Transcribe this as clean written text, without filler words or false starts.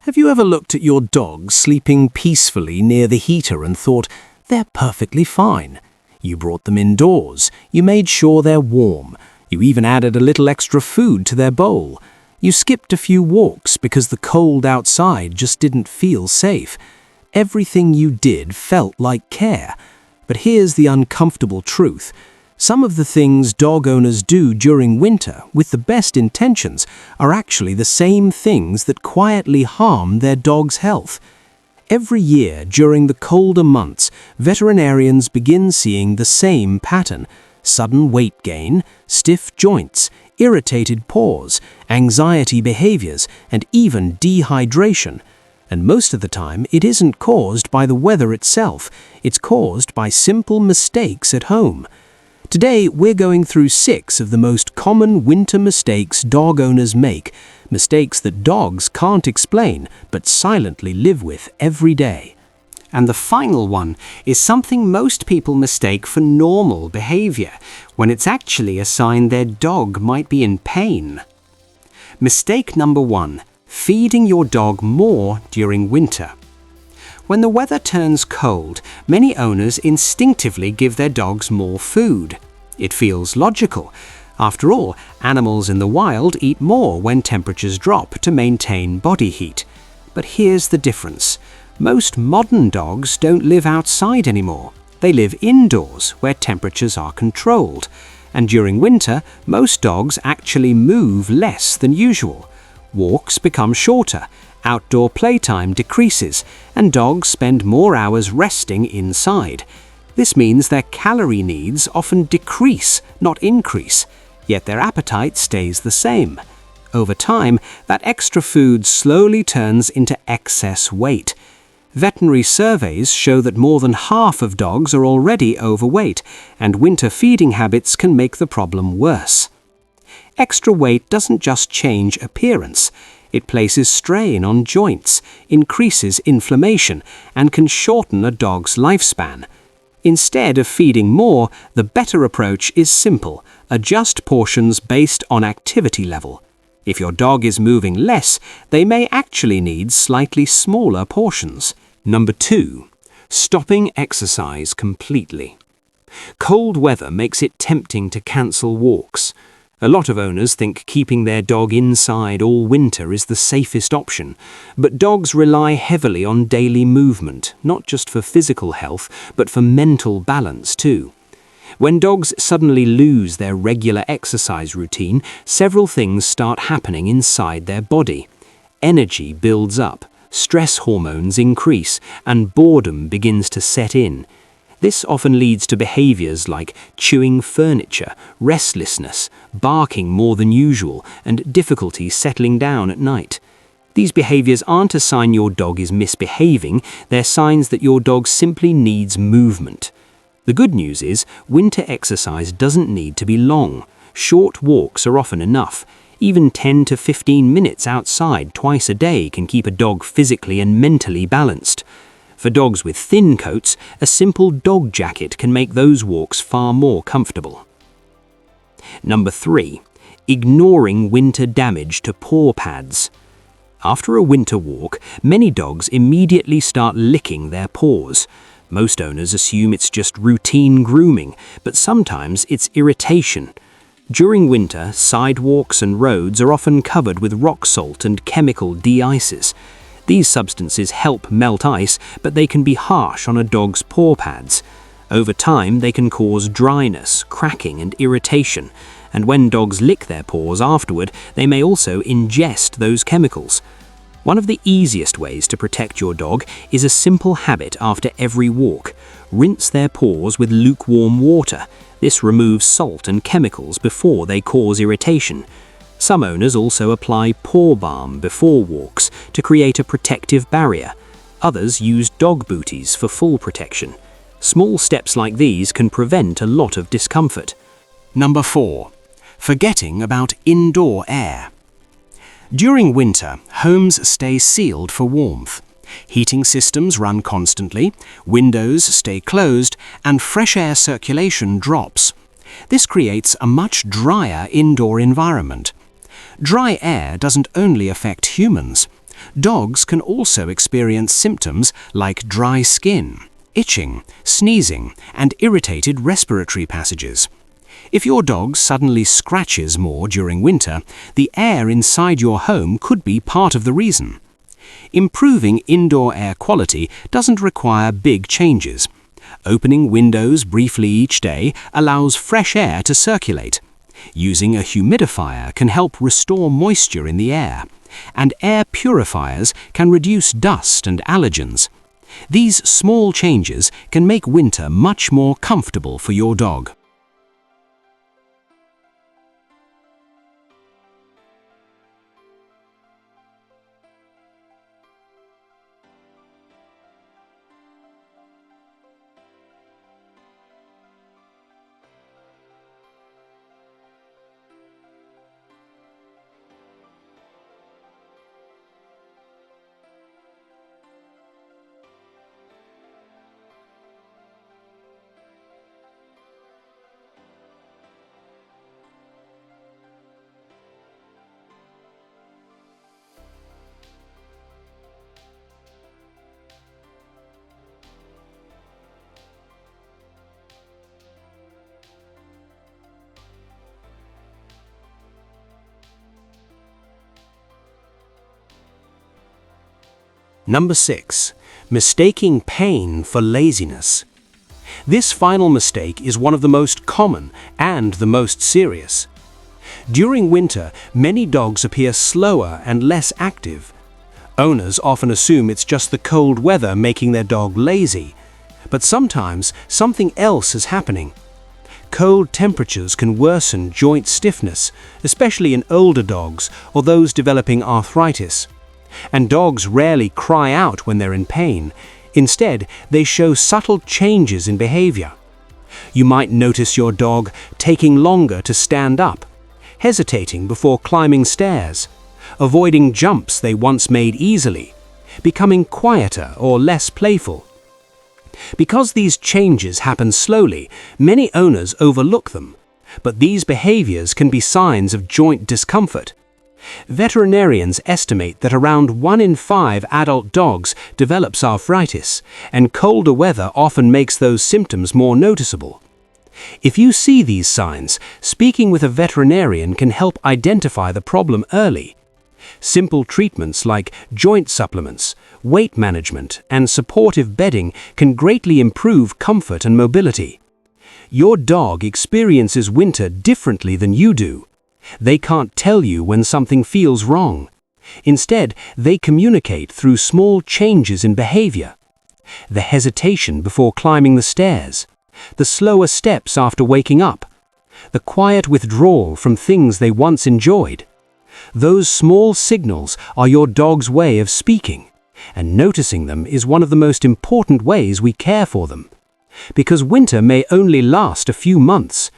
Have you ever looked at your dog sleeping peacefully near the heater and thought, they're perfectly fine? You brought them indoors, you made sure they're warm, you even added a little extra food to their bowl. You skipped a few walks because the cold outside just didn't feel safe. Everything you did felt like care. But here's the uncomfortable truth. Some of the things dog owners do during winter with the best intentions are actually the same things that quietly harm their dog's health. Every year during the colder months, veterinarians begin seeing the same pattern: sudden weight gain, stiff joints, irritated paws, anxiety behaviors, and even dehydration. And most of the time, it isn't caused by the weather itself, it's caused by simple mistakes at home. Today, we're going through 6 of the most common winter mistakes dog owners make, mistakes that dogs can't explain but silently live with every day. And the final one is something most people mistake for normal behavior, when it's actually a sign their dog might be in pain. Mistake number 1: feeding your dog more during winter. When the weather turns cold, many owners instinctively give their dogs more food. It feels logical. After all, animals in the wild eat more when temperatures drop to maintain body heat. But here's the difference. Most modern dogs don't live outside anymore. They live indoors, where temperatures are controlled. And during winter, most dogs actually move less than usual. Walks become shorter, outdoor playtime decreases, and dogs spend more hours resting inside. This means their calorie needs often decrease, not increase, yet their appetite stays the same. Over time, that extra food slowly turns into excess weight. Veterinary surveys show that more than half of dogs are already overweight, and winter feeding habits can make the problem worse. Extra weight doesn't just change appearance. It places strain on joints, increases inflammation, and can shorten a dog's lifespan. Instead of feeding more, the better approach is simple: adjust portions based on activity level. If your dog is moving less, they may actually need slightly smaller portions. Number 2. Stopping exercise completely. Cold weather makes it tempting to cancel walks. A lot of owners think keeping their dog inside all winter is the safest option, but dogs rely heavily on daily movement, not just for physical health, but for mental balance too. When dogs suddenly lose their regular exercise routine, several things start happening inside their body. Energy builds up, stress hormones increase, and boredom begins to set in. This often leads to behaviors like chewing furniture, restlessness, barking more than usual, and difficulty settling down at night. These behaviors aren't a sign your dog is misbehaving, they're signs that your dog simply needs movement. The good news is, winter exercise doesn't need to be long. Short walks are often enough. Even 10 to 15 minutes outside twice a day can keep a dog physically and mentally balanced. For dogs with thin coats, a simple dog jacket can make those walks far more comfortable. Number 3. Ignoring winter damage to paw pads. After a winter walk, many dogs immediately start licking their paws. Most owners assume it's just routine grooming, but sometimes it's irritation. During winter, sidewalks and roads are often covered with rock salt and chemical de-ices. These substances help melt ice, but they can be harsh on a dog's paw pads. Over time, they can cause dryness, cracking, and irritation, and when dogs lick their paws afterward, they may also ingest those chemicals. One of the easiest ways to protect your dog is a simple habit after every walk. Rinse their paws with lukewarm water. This removes salt and chemicals before they cause irritation. Some owners also apply paw balm before walks to create a protective barrier. Others use dog booties for full protection. Small steps like these can prevent a lot of discomfort. Number 4. Forgetting about indoor air. During winter, homes stay sealed for warmth. Heating systems run constantly, windows stay closed, and fresh air circulation drops. This creates a much drier indoor environment. Dry air doesn't only affect humans. Dogs can also experience symptoms like dry skin, itching, sneezing, and irritated respiratory passages. If your dog suddenly scratches more during winter, the air inside your home could be part of the reason. Improving indoor air quality doesn't require big changes. Opening windows briefly each day allows fresh air to circulate. Using a humidifier can help restore moisture in the air, and air purifiers can reduce dust and allergens. These small changes can make winter much more comfortable for your dog. Number 6. Mistaking pain for laziness. This final mistake is one of the most common and the most serious. During winter, many dogs appear slower and less active. Owners often assume it's just the cold weather making their dog lazy, but sometimes something else is happening. Cold temperatures can worsen joint stiffness, especially in older dogs or those developing arthritis. And dogs rarely cry out when they're in pain. Instead, they show subtle changes in behavior. You might notice your dog taking longer to stand up, hesitating before climbing stairs, avoiding jumps they once made easily, becoming quieter or less playful. Because these changes happen slowly, many owners overlook them, but these behaviors can be signs of joint discomfort. Veterinarians estimate that around 1 in 5 adult dogs develops arthritis, and colder weather often makes those symptoms more noticeable. If you see these signs, speaking with a veterinarian can help identify the problem early. Simple treatments like joint supplements, weight management, and supportive bedding can greatly improve comfort and mobility. Your dog experiences winter differently than you do. They can't tell you when something feels wrong. Instead, they communicate through small changes in behavior. The hesitation before climbing the stairs, the slower steps after waking up, the quiet withdrawal from things they once enjoyed. Those small signals are your dog's way of speaking, and noticing them is one of the most important ways we care for them. Because winter may only last a few months,